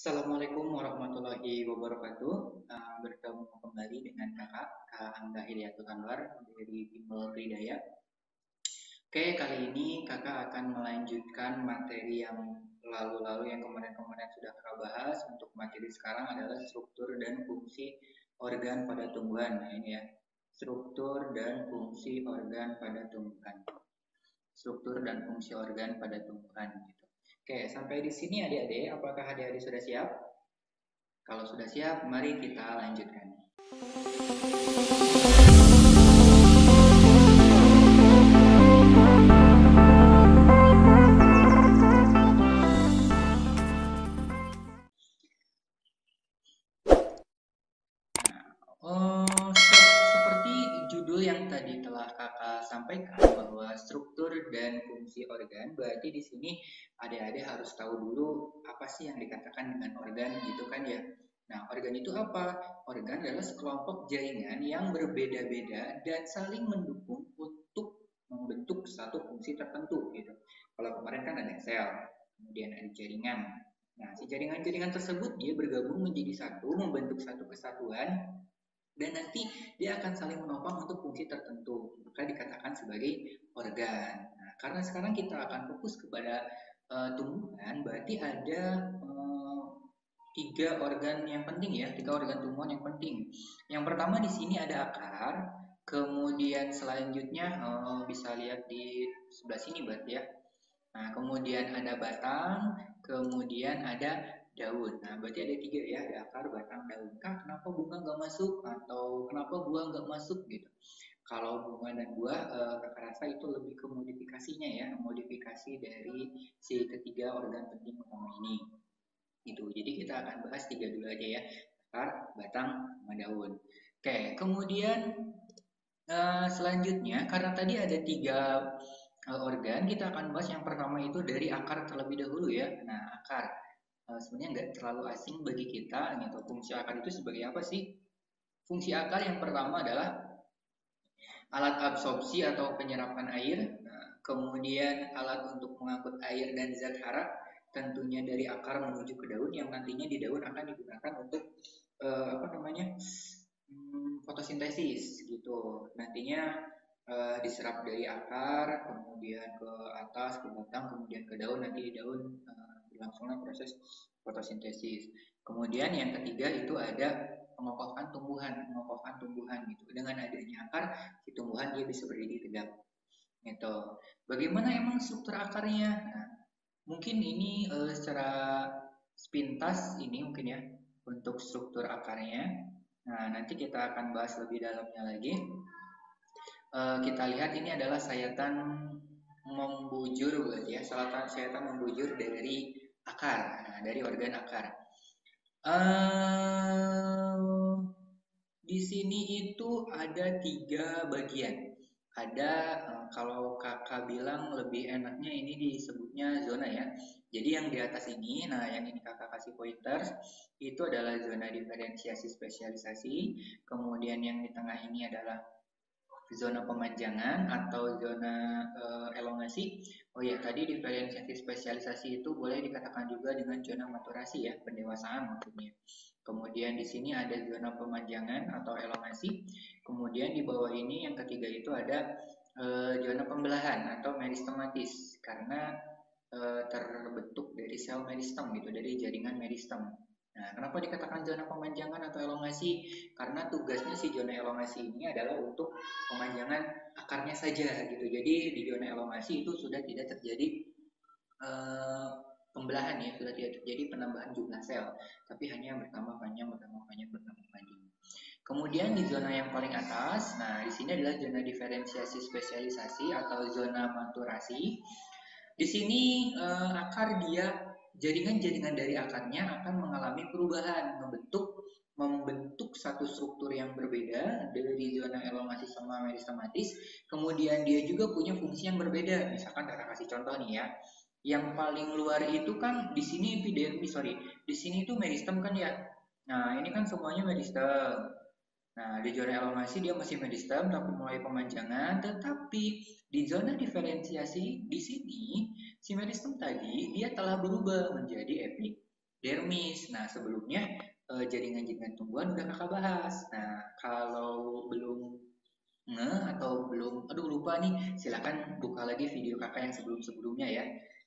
Assalamualaikum warahmatullahi wabarakatuh. Bertemu kembali dengan Kak Angga Hidayatullah Anwar dari Bimbel Tridaya. Oke, kali ini Kakak akan melanjutkan materi yang lalu-lalu yang kemarin-kemarin sudah Kakak bahas. Untuk materi sekarang adalah struktur dan fungsi organ pada tumbuhan. Nah, ini ya, struktur dan fungsi organ pada tumbuhan. Struktur dan fungsi organ pada tumbuhan. Gitu. Oke, sampai di sini adik-adik, apakah adik-adik sudah siap? Kalau sudah siap, mari kita lanjutkan. Seperti judul yang tadi telah kakak sampaikan bahwa struktur dan fungsi organ, berarti di sini adik-adik harus tahu dulu apa sih yang dikatakan dengan organ gitu kan ya. Nah, organ itu apa? Organ adalah sekelompok jaringan yang berbeda-beda dan saling mendukung untuk membentuk satu fungsi tertentu gitu. Kalau kemarin kan ada sel, kemudian ada jaringan. Nah, si jaringan-jaringan tersebut dia bergabung menjadi satu, membentuk satu kesatuan dan nanti dia akan saling menopang untuk fungsi tertentu, maka dikatakan sebagai organ. Nah, karena sekarang kita akan fokus kepada tumbuhan, berarti ada tiga organ yang penting ya, tiga organ tumbuhan yang penting. Yang pertama di sini ada akar, kemudian selanjutnya bisa lihat di sebelah sini berarti ya. Nah, kemudian ada batang, kemudian ada daun. Nah, berarti ada tiga ya, ada akar, batang, daun. Kak, kenapa bunga nggak masuk? Atau kenapa buah nggak masuk gitu? Kalau bunga dan buah, kakak rasa itu lebih ke modifikasinya ya, modifikasi dari si ketiga organ penting utama ini. Gitu. Jadi kita akan bahas tiga dulu aja ya, akar, batang, sama daun. Oke, kemudian selanjutnya, karena tadi ada tiga organ, kita akan bahas yang pertama itu dari akar terlebih dahulu ya. Nah, akar sebenarnya nggak terlalu asing bagi kita. Gitu. Fungsi akar itu sebagai apa sih? Fungsi akar yang pertama adalah alat absorpsi atau penyerapan air, kemudian alat untuk mengangkut air dan zat hara, tentunya dari akar menuju ke daun yang nantinya di daun akan digunakan untuk apa namanya fotosintesis gitu. Nantinya diserap dari akar, kemudian ke atas, ke batang, kemudian ke daun. Nanti di daun berlangsunglah proses fotosintesis. Kemudian yang ketiga itu ada pengokohan tumbuhan gitu. Dengan adanya akar, si tumbuhan dia bisa berdiri tegak. Gitu. Bagaimana emang struktur akarnya? Nah, mungkin ini secara sepintas ini mungkin ya untuk struktur akarnya. Nah, nanti kita akan bahas lebih dalamnya lagi. Kita lihat ini adalah sayatan membujur berarti ya, sayatan membujur dari akar, nah, dari organ akar. Di sini itu ada tiga bagian. Ada kalau kakak bilang lebih enaknya ini disebutnya zona ya. Jadi yang di atas ini, nah yang ini kakak kasih pointers, itu adalah zona diferensiasi spesialisasi. Kemudian yang di tengah ini adalah zona pemanjangan atau zona elongasi. Oh ya, tadi diferensiasi spesialisasi itu boleh dikatakan juga dengan zona maturasi ya, pendewasaan maksudnya. Kemudian di sini ada zona pemanjangan atau elongasi. Kemudian di bawah ini yang ketiga itu ada zona pembelahan atau meristematis karena terbentuk dari sel meristem gitu, dari jaringan meristem. Nah, kenapa dikatakan zona pemanjangan atau elongasi? Karena tugasnya si zona elongasi ini adalah untuk pemanjangan akarnya saja gitu. Jadi di zona elongasi itu sudah tidak terjadi pembelahan ya, sudah tidak terjadi penambahan jumlah sel, tapi hanya bertambah panjang. Kemudian di zona yang paling atas, nah di sini adalah zona diferensiasi spesialisasi atau zona maturasi. Di sini akar dia jaringan-jaringan dari akarnya akan mengalami perubahan, membentuk satu struktur yang berbeda dari zona elongasi sama meristematis. Kemudian dia juga punya fungsi yang berbeda. Misalkan kakak kasih contoh nih ya. Yang paling luar itu kan di sini epidermis, di sini itu meristem kan ya. Nah, ini kan semuanya meristem. Nah, di zona elongasi dia masih meristem tapi mulai pemanjangan, tetapi di zona diferensiasi di sini si meristem tadi dia telah berubah menjadi epidermis. dermis. Nah, sebelumnya jaringan-jaringan tumbuhan udah kakak bahas. Nah, kalau belum atau belum, aduh lupa nih, silakan buka lagi video kakak yang sebelum-sebelumnya ya.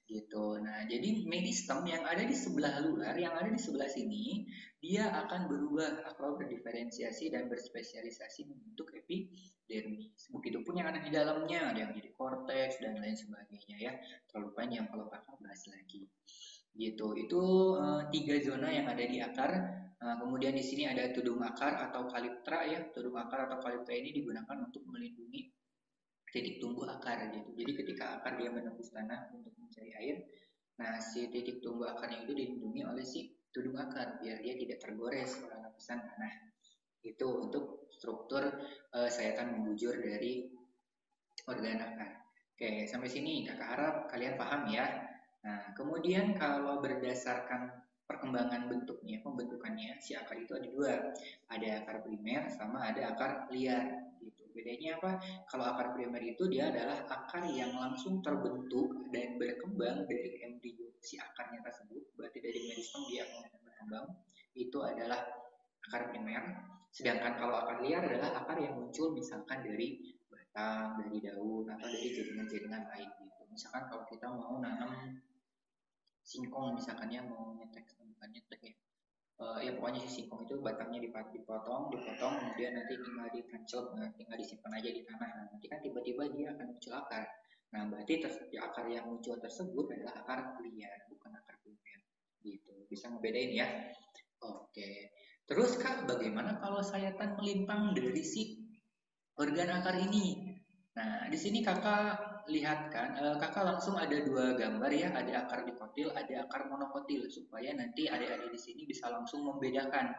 Gitu. Nah, jadi meristem yang ada di sebelah luar, yang ada di sebelah sini, dia akan berubah atau berdiferensiasi dan berspesialisasi membentuk epidermis. Begitupun yang ada di dalamnya, ada yang jadi korteks dan lain sebagainya ya. Terlalu panjang kalau kakak bahas lagi. Gitu. Itu tiga zona yang ada di akar. Kemudian di sini ada tudung akar atau kaliptra ya. Tudung akar atau kaliptra ini digunakan untuk melindungi titik tumbuh akar gitu. Jadi ketika akar dia menembus tanah untuk mencari air, nah si titik tumbuh akarnya itu dilindungi oleh si tudung akar biar dia tidak tergores oleh lapisan tanah. Itu untuk struktur sayatan membujur dari organ akar. Oke, sampai sini kakak harap kalian paham ya. Nah, kemudian kalau berdasarkan perkembangan bentuknya, pembentukannya, si akar itu ada dua. Ada akar primer sama ada akar liar. Gitu. Bedanya apa? Kalau akar primer itu dia adalah akar yang langsung terbentuk dan berkembang dari embrio si akarnya tersebut. Berarti dari meristem dia akan berkembang. Itu adalah akar primer. Sedangkan kalau akar liar adalah akar yang muncul misalkan dari batang, dari daun, atau dari jaringan-jaringan lain gitu. Misalkan kalau kita mau nanam singkong misalkan ya, mau nyetek, bukan nyetek ya, ya pokoknya si singkong itu batangnya dipotong, kemudian nanti tinggal ditancap, tinggal disimpan aja di tanah. Nah, nanti kan tiba-tiba dia akan muncul akar. Nah, berarti akar yang muncul tersebut adalah akar liar, bukan akar primer. Gitu. Bisa ngebedain ya. Oke. Terus Kak, bagaimana kalau sayatan melintang dari si organ akar ini? Nah, di sini kakak lihat kan, kakak langsung ada dua gambar ya, ada akar dikotil, ada akar monokotil, supaya nanti adik-adik di sini bisa langsung membedakan.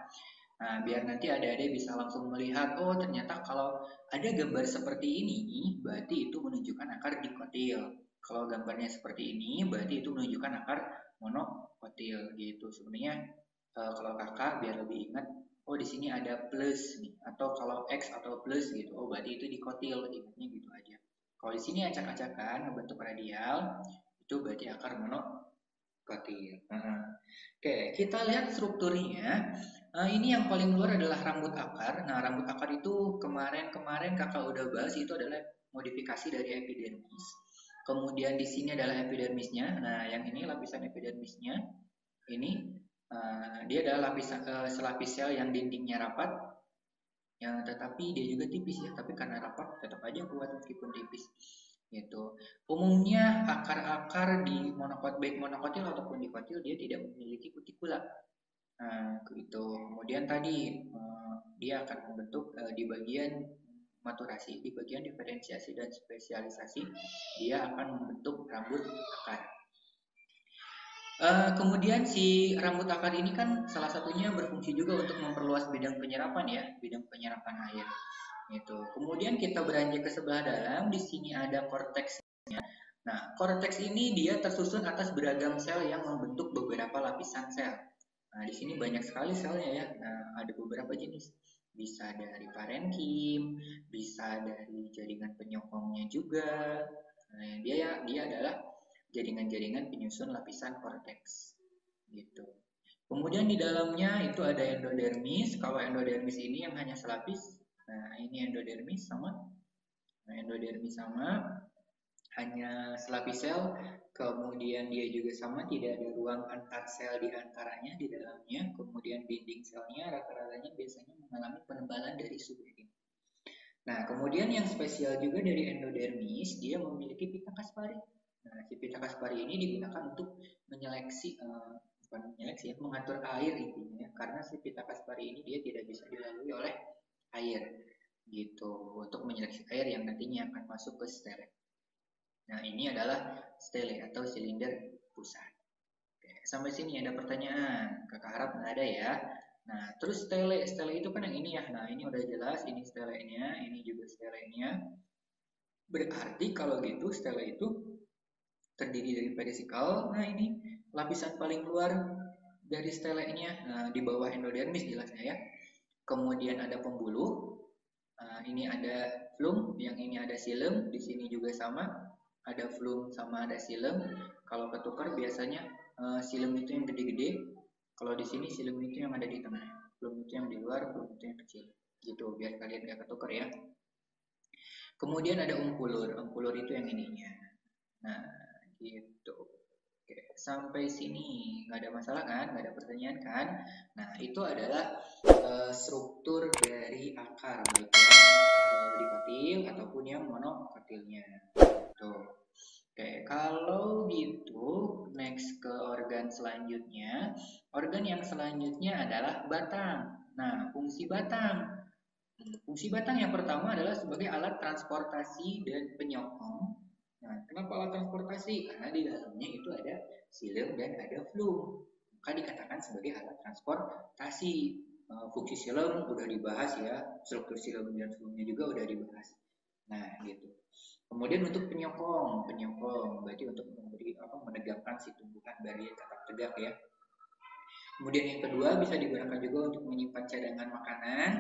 Nah, biar nanti adik-adik bisa langsung melihat, oh ternyata kalau ada gambar seperti ini, berarti itu menunjukkan akar dikotil. Kalau gambarnya seperti ini, berarti itu menunjukkan akar monokotil gitu. Sebenarnya kalau kakak biar lebih ingat, oh di sini ada plus nih, atau kalau x atau plus gitu, oh berarti itu dikotil, ingatnya gitu aja. Kalau di sini acak-acakan ngebentuk radial, itu berarti akar monokotil. Oke, kita lihat strukturnya. Ini yang paling luar adalah rambut akar. Nah, rambut akar itu kemarin kakak udah bahas, itu adalah modifikasi dari epidermis. Kemudian di sini adalah epidermisnya. Nah, yang ini lapisan epidermisnya. Ini dia adalah selapis sel yang dindingnya rapat, yang tetapi dia juga tipis ya, tapi karena rapat tetap aja kuat meskipun tipis. Gitu. Umumnya akar-akar di baik monokotil ataupun dikotil dia tidak memiliki kutikula. Nah, itu. Kemudian tadi dia akan membentuk di bagian maturasi, di bagian diferensiasi dan spesialisasi, dia akan membentuk rambut akar. Kemudian si rambut akar ini kan salah satunya berfungsi juga untuk memperluas bidang penyerapan ya, bidang penyerapan air. Gitu. Kemudian kita beranjak ke sebelah dalam, di sini ada korteksnya. Nah, korteks ini dia tersusun atas beragam sel yang membentuk beberapa lapisan sel. Nah, di sini banyak sekali selnya ya. Nah, ada beberapa jenis. Bisa dari parenkim, bisa dari jaringan penyokongnya juga. Nah, dia adalah jaringan-jaringan penyusun lapisan korteks gitu. Kemudian di dalamnya itu ada endodermis. Kalau endodermis ini yang hanya selapis. Nah, ini endodermis sama. Nah, endodermis sama hanya selapis sel. Kemudian dia juga sama, tidak ada ruang antar sel di antaranya di dalamnya. Kemudian dinding selnya rata-ratanya biasanya mengalami penebalan dari suberin. Nah, kemudian yang spesial juga dari endodermis, dia memiliki pita kaspari. Nah, si pita kaspari ini digunakan untuk menyeleksi, bukan menyeleksi ya, mengatur air intinya, karena si pita kaspari ini dia tidak bisa dilalui oleh air, gitu, untuk menyeleksi air yang nantinya akan masuk ke stele. Nah, ini adalah stele atau silinder pusat. Oke, sampai sini ada pertanyaan, kakak harap nggak ada ya. Nah, terus stele itu kan yang ini ya. Nah, ini udah jelas, ini stelenya, ini juga stelenya. Berarti kalau gitu stele itu terdiri dari perisikal. Nah, ini lapisan paling luar dari stelenya. Nah, di bawah endodermis jelasnya ya. Kemudian ada pembuluh. Nah, ini ada flum, yang ini ada silem, di sini juga sama. Ada flum sama ada silem. Kalau ketukar biasanya silem itu yang gede-gede. Kalau di sini silum itu yang ada di tengah, flum itu yang di luar, flum itu yang kecil. Gitu, biar kalian gak ketukar ya. Kemudian ada umpulur. Umpulur itu yang ininya. Nah, gitu. Oke, sampai sini nggak ada masalah kan? Nggak ada pertanyaan kan? Nah, itu adalah struktur dari akar, baik yang dikotil ataupun yang monokotilnya. Tuh. Oke, kalau gitu next ke organ selanjutnya. Organ yang selanjutnya adalah batang. Nah, fungsi batang. Fungsi batang yang pertama adalah sebagai alat transportasi dan penyokong. Nah, kenapa alat transportasi? Karena di dalamnya itu ada silem dan ada flum. Maka dikatakan sebagai alat transportasi. Fungsi silem udah dibahas ya, struktur silem dan flumnya juga udah dibahas. Nah, gitu. Kemudian untuk penyokong berarti untuk memberi menegakkan si tumbuhan biar dia tetap tegak ya. Kemudian yang kedua bisa digunakan juga untuk menyimpan cadangan makanan.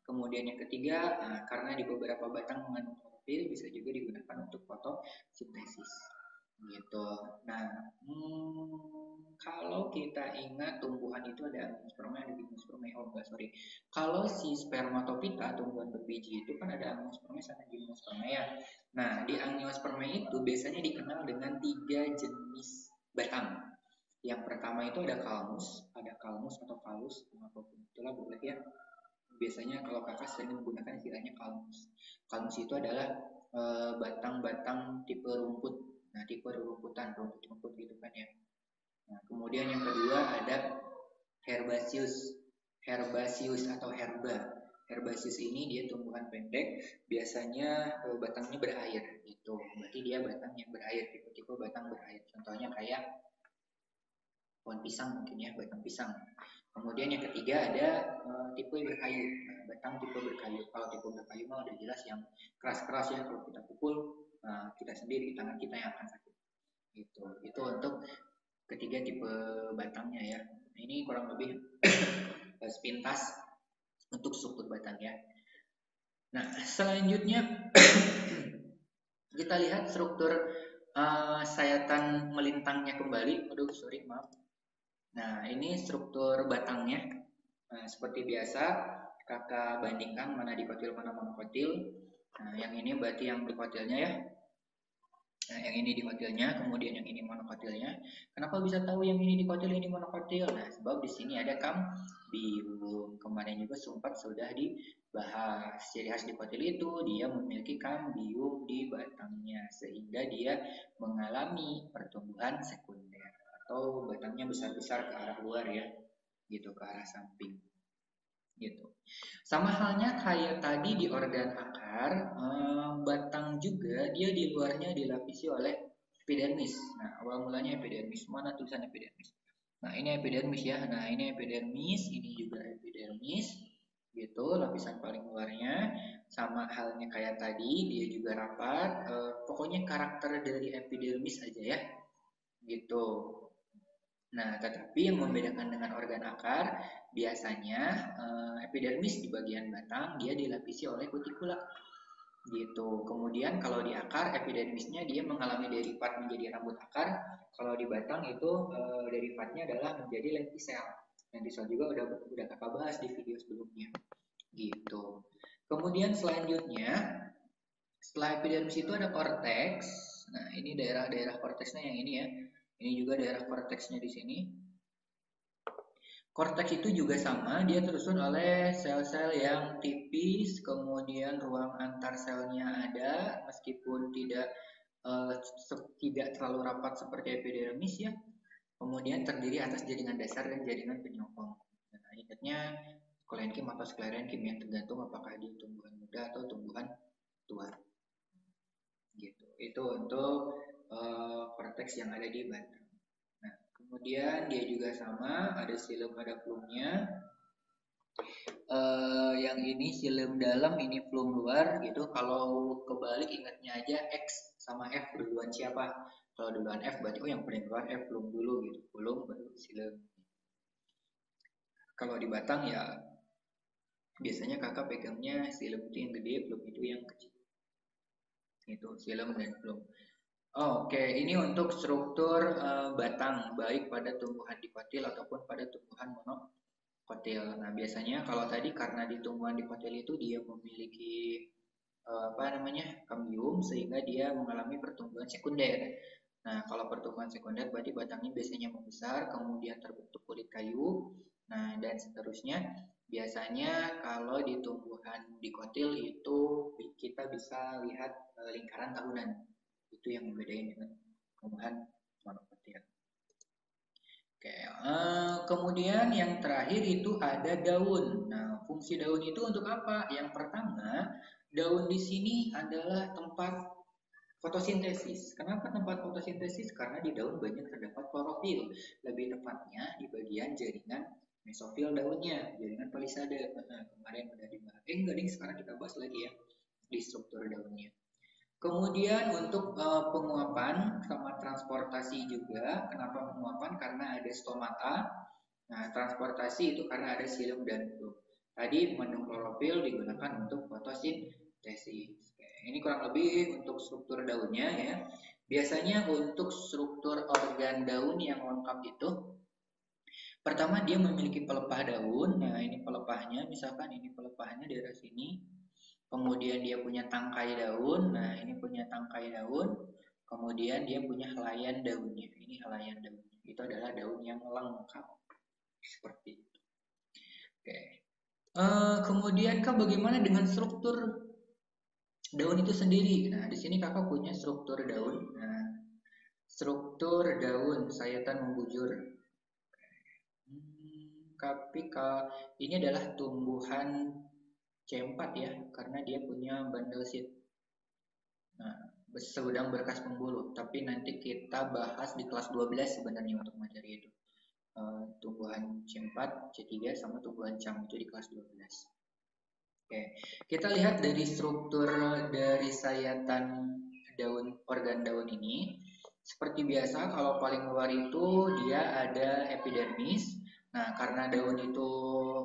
Kemudian yang ketiga, karena di beberapa batang mengandung klorofil bisa juga digunakan untuk fotosintesis. Gitu. Nah, kalau kita ingat tumbuhan itu ada angiosperma, ada gimnosperma. Oh enggak, sorry. Kalau si spermatopita, tumbuhan berbiji itu kan ada angiosperma sama gimnosperma ya. Nah, di angiosperma itu biasanya dikenal dengan 3 jenis batang. Yang pertama itu ada kalmus atau kalus, apapun itulah boleh ya. Biasanya kalau kakak sering menggunakan istilahnya kalmus. Kalmus itu adalah batang-batang tipe rumput. Nah, tipe rumputan, rumput-rumput gitu kan ya. Nah, kemudian yang kedua ada herbaceous atau herba. Herbaceous ini dia tumbuhan pendek, biasanya batangnya berair gitu. Berarti dia batang yang berair, tipe-tipe batang berair. Contohnya kayak pohon pisang mungkin ya, batang pisang. Kemudian yang ketiga ada tipe berkayu. Nah, batang tipe berkayu. Kalau tipe berkayu mah udah jelas yang keras-keras ya, kalau kita pukul kita sendiri, tangan kita yang akan sakit. Gitu. Itu untuk ketiga tipe batangnya ya. Ini kurang lebih sepintas untuk struktur batang ya. Nah, selanjutnya kita lihat struktur sayatan melintangnya kembali. Aduh, sorry, maaf. Nah, ini struktur batangnya. Nah, seperti biasa, kakak bandingkan mana dikotil, mana monokotil. Nah, yang ini berarti yang dikotilnya ya. Nah, yang ini dikotilnya, kemudian yang ini monokotilnya. Kenapa bisa tahu yang ini dikotil, ini monokotil? Nah, sebab di sini ada kambium. Kemarin juga sempat sudah dibahas. Ciri khas dikotil itu dia memiliki kambium di batangnya, sehingga dia mengalami pertumbuhan sekunder atau batangnya besar-besar ke arah luar ya, gitu, ke arah samping. Gitu. Sama halnya kayak tadi di organ akar, batang juga dia di luarnya dilapisi oleh epidermis. Nah, awal mulanya epidermis. Mana tulisan epidermis? Nah, ini epidermis ya. Nah, ini epidermis, ini juga epidermis. Gitu, lapisan paling luarnya. Sama halnya kayak tadi, dia juga rapat. Pokoknya karakter dari epidermis aja ya. Gitu. Nah, tetapi yang membedakan dengan organ akar, biasanya epidermis di bagian batang dia dilapisi oleh kutikula. Gitu. Kemudian kalau di akar, epidermisnya dia mengalami derivat menjadi rambut akar. Kalau di batang itu derivatnya adalah menjadi lentisel. Lentisel juga udah kakak bahas di video sebelumnya. Gitu. Kemudian selanjutnya, setelah epidermis itu ada korteks. Nah, ini daerah-daerah korteksnya yang ini ya. Ini juga daerah korteksnya di sini. Korteks itu juga sama, dia tersusun oleh sel-sel yang tipis, kemudian ruang antar selnya ada, meskipun tidak terlalu rapat seperti epidermis ya. Kemudian terdiri atas jaringan dasar dan jaringan penyokong. Nah, ingatnya sklerenkim atau sklerenkim ya, tergantung apakah dia tumbuhan muda atau tumbuhan tua. Gitu. Itu untuk korteks yang ada di batang. Nah, kemudian dia juga sama, ada silem, ada flumnya. Yang ini silem dalam, ini flum luar gitu. Kalau kebalik ingatnya aja X sama F duluan siapa? Kalau duluan F berarti yang paling luar F flum dulu gitu. Flum baru silem. Kalau di batang ya biasanya kakak pegangnya silem itu yang gede, flum itu yang kecil. Itu silem dan flum. Oke, ini untuk struktur batang, baik pada tumbuhan dikotil ataupun pada tumbuhan monokotil. Nah, biasanya kalau tadi karena di tumbuhan dikotil itu dia memiliki apa namanya kambium sehingga dia mengalami pertumbuhan sekunder. Nah, kalau pertumbuhan sekunder berarti batangnya biasanya membesar, kemudian terbentuk kulit kayu. Nah, dan seterusnya. Biasanya kalau di tumbuhan dikotil itu kita bisa lihat lingkaran tahunan. Itu yang membedain dengan tumbuhan monokotil. Oke, kemudian yang terakhir itu ada daun. Nah, fungsi daun itu untuk apa? Yang pertama, daun di sini adalah tempat fotosintesis. Kenapa tempat fotosintesis? Karena di daun banyak terdapat klorofil. Lebih tepatnya di bagian jaringan mesofil daunnya, jaringan palisade. Nah, kemarin udah dibahas. Enggak nih, sekarang kita bahas lagi ya di struktur daunnya. Kemudian untuk penguapan sama transportasi juga. Kenapa penguapan? Karena ada stomata. Nah, transportasi itu karena ada silum dan fluk. Tadi mengandung klorofil digunakan untuk fotosintesis. Ini kurang lebih untuk struktur daunnya ya. Biasanya untuk struktur organ daun yang lengkap itu, pertama dia memiliki pelepah daun. Nah, ini pelepahnya, misalkan ini pelepahnya daerah sini. Kemudian dia punya tangkai daun. Nah, ini punya tangkai daun. Kemudian dia punya helaian daunnya. Ini helaian daunnya. Itu adalah daun yang lengkap. Seperti itu. Oke. Kemudian Kak, bagaimana dengan struktur daun itu sendiri? Nah, di sini Kakak punya struktur daun. Nah, struktur daun sayatan membujur. Tapi ini adalah tumbuhan C4 ya, karena dia punya bundle seed. Nah, sedang berkas pembuluh, tapi nanti kita bahas di kelas 12 sebenarnya untuk materi itu. Tumbuhan C4, C3 sama tumbuhan cam itu di kelas 12. Oke, kita lihat dari struktur dari sayatan daun organ daun ini. Seperti biasa, kalau paling luar itu dia ada epidermis. Nah, karena daun itu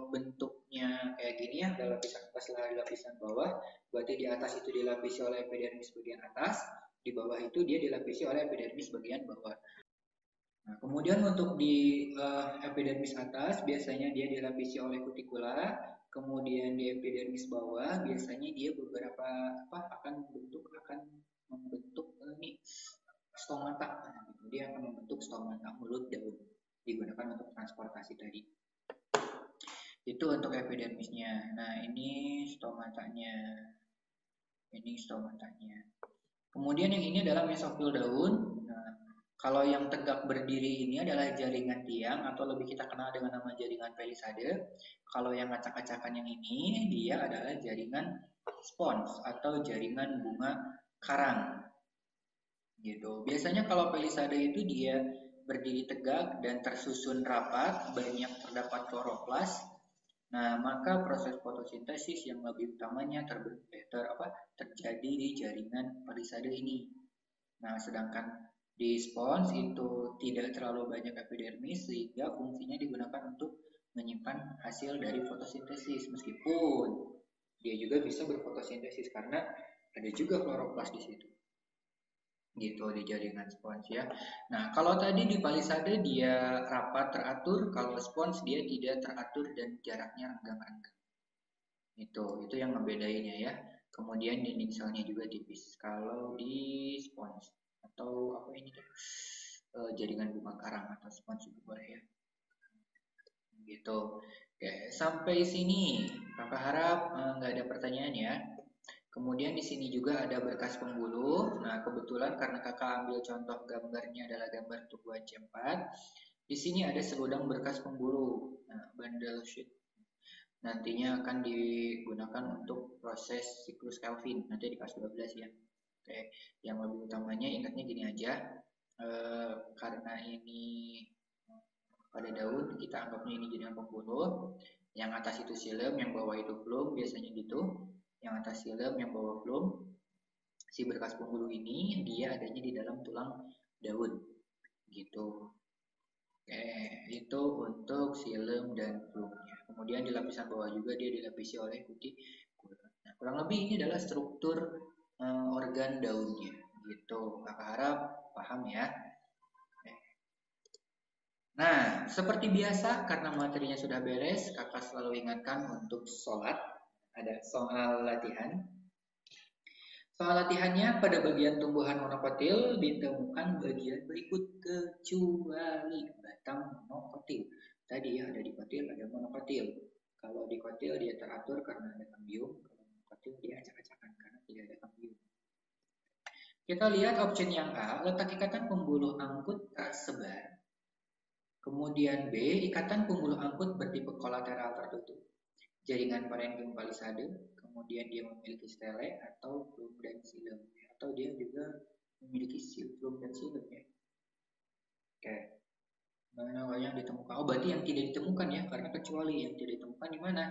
bentuknya kayak gini ya, ada lapisan atas, lapisan bawah, berarti di atas itu dilapisi oleh epidermis bagian atas, di bawah itu dia dilapisi oleh epidermis bagian bawah. Nah, kemudian untuk di epidermis atas biasanya dia dilapisi oleh kutikula, kemudian di epidermis bawah biasanya dia beberapa akan membentuk ini stomata. Nah, gitu. Dia akan membentuk stomata mulut daun digunakan untuk transportasi tadi. Itu untuk epidermisnya. Nah, ini stomatanya. Ini stomatanya. Kemudian yang ini adalah mesofil daun. Nah, kalau yang tegak berdiri ini adalah jaringan tiang atau lebih kita kenal dengan nama jaringan palisade. Kalau yang acak-acakan yang ini dia adalah jaringan spons atau jaringan bunga karang. Gitu. Biasanya kalau palisade itu dia berdiri tegak dan tersusun rapat, banyak terdapat kloroplas. Nah, maka proses fotosintesis yang lebih utamanya terjadi di jaringan palisade ini. Nah, sedangkan di spons itu tidak terlalu banyak epidermis sehingga fungsinya digunakan untuk menyimpan hasil dari fotosintesis meskipun dia juga bisa berfotosintesis karena ada juga kloroplas di situ. Gitu di jaringan spons ya. Nah, kalau tadi di palisade dia rapat teratur, kalau spons dia tidak teratur dan jaraknya renggang-renggang. Itu yang membedainnya ya. Kemudian dinding selnya juga tipis. Kalau di spons atau apa ini tuh jaringan bunga karang atau spons juga boleh ya. Gitu. Oke, sampai sini kakak harap nggak ada pertanyaan ya. Kemudian di sini juga ada berkas pembuluh. Nah, kebetulan karena kakak ambil contoh gambarnya adalah gambar tumbuhan C4. Di sini ada segudang berkas pembuluh. Nah, bundle sheet. Nantinya akan digunakan untuk proses siklus Kelvin. Nanti di kelas 12 ya. Oke, yang lebih utamanya ingatnya gini aja. Karena ini pada daun, kita anggapnya ini jaringan pembuluh. Yang atas itu xilem, yang bawah itu flum, biasanya gitu. Yang atas xilem, yang bawah flum. Si berkas pembuluh ini dia adanya di dalam tulang daun. Gitu. Oke, itu untuk xilem dan flumnya. Kemudian di lapisan bawah juga dia dilapisi oleh kutikula. Nah, kurang lebih ini adalah struktur organ daunnya. Gitu, kakak harap paham ya. Nah, seperti biasa karena materinya sudah beres, kakak selalu ingatkan untuk sholat. Ada soal latihan. Soal latihannya pada bagian tumbuhan monokotil ditemukan bagian berikut kecuali batang monokotil. Tadi ya ada di kotil, ada monokotil. Kalau di kotil dia teratur karena ada kambium, kalau monokotil dia acak-acakan karena tidak ada kambium. Kita lihat option yang A, letak ikatan pembuluh angkut tersebar. Kemudian B, ikatan pembuluh angkut bertipe kolateral tertutup. Jaringan parenkim palisade, kemudian dia memiliki stele atau plum dan silem. Atau dia juga memiliki plum dan silem ya. Oke. Mana yang ditemukan? Oh, berarti yang tidak ditemukan ya, karena kecuali yang tidak ditemukan di mana?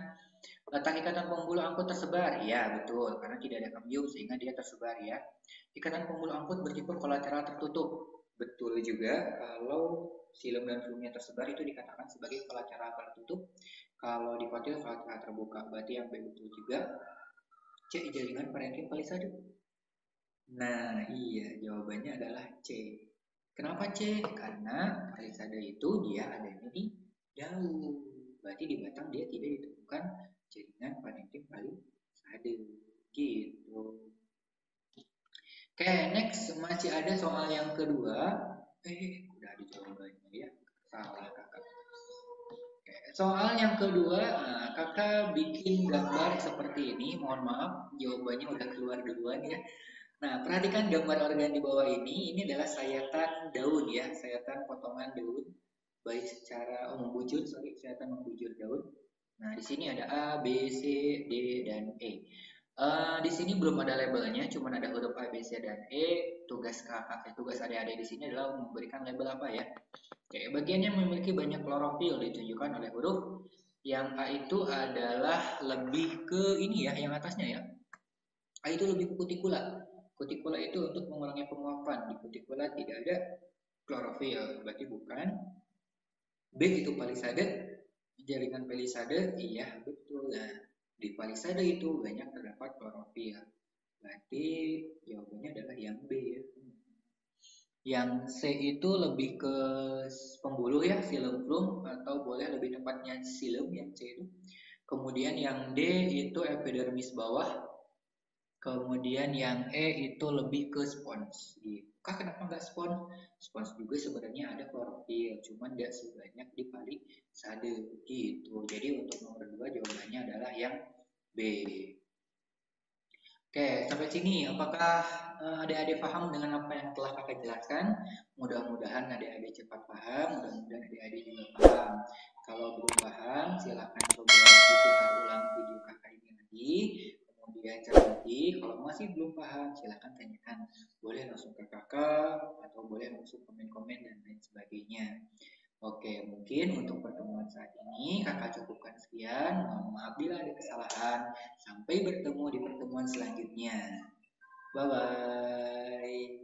Letak ikatan pembuluh angkut tersebar. Ya, betul, karena tidak ada kambium sehingga dia tersebar ya. Ikatan pembuluh angkut bertipe kolateral tertutup. Betul juga kalau silem dan filmnya tersebar itu dikatakan sebagai kolateral tertutup. Kalau di kotil kolateral terbuka. Berarti yang B betul juga. C, jaringan parenkim palisade. Nah, iya, jawabannya adalah C. Kenapa C? Karena palisade itu dia adanya di daun. Berarti di batang dia tidak ditemukan jaringan parenkim palisade. Gitu. Oke, next masih ada soal yang kedua. Udah ada jawabannya ya. Salah kakak. Oke, soal yang kedua, kakak bikin gambar seperti ini. Mohon maaf, jawabannya udah keluar duluan ya. Nah, perhatikan gambar organ di bawah ini. Ini adalah sayatan daun ya, sayatan potongan daun. Baik secara membujur, sayatan membujur daun. Nah, di sini ada A, B, C, D, dan E. Di sini belum ada labelnya, cuma ada huruf A, B, C, dan E. Tugas adik-adik di sini adalah memberikan label apa ya? Oke, bagian yang memiliki banyak klorofil ditunjukkan oleh huruf. Yang A itu adalah lebih ke ini ya, yang atasnya ya. A itu lebih ke kutikula. Kutikula itu untuk mengurangi penguapan. Di kutikula tidak ada klorofil, berarti bukan. B itu palisade, jaringan palisade, iya betul. Nah, di palisade itu banyak terdapat klorofil. Berarti jawabannya adalah yang B ya. Yang C itu lebih ke pembuluh ya, silem plum, atau boleh lebih tepatnya silem yang C itu. Kemudian yang D itu epidermis bawah. Kemudian yang E itu lebih ke spons. Kak, kenapa nggak spons? Spons juga sebenarnya ada klorofil, cuman nggak sebanyak di palisade gitu. Jadi untuk nomor 2 jawabannya adalah yang B. Oke, sampai sini apakah adik-adik paham dengan apa yang telah kakak jelaskan? Mudah-mudahan adik-adik cepat paham, mudah-mudahan adik-adik juga paham. Kalau belum paham, silakan coba diputar ulang video kakak ini lagi. Kemudian cermati, kalau masih belum paham, silakan tanyakan. Boleh langsung ke kakak, atau boleh langsung komen-komen dan lain sebagainya. Oke, mungkin untuk pertemuan saat ini kakak cukupkan sekian. Mohon maaf bila ada kesalahan. Sampai bertemu di pertemuan selanjutnya. Bye-bye.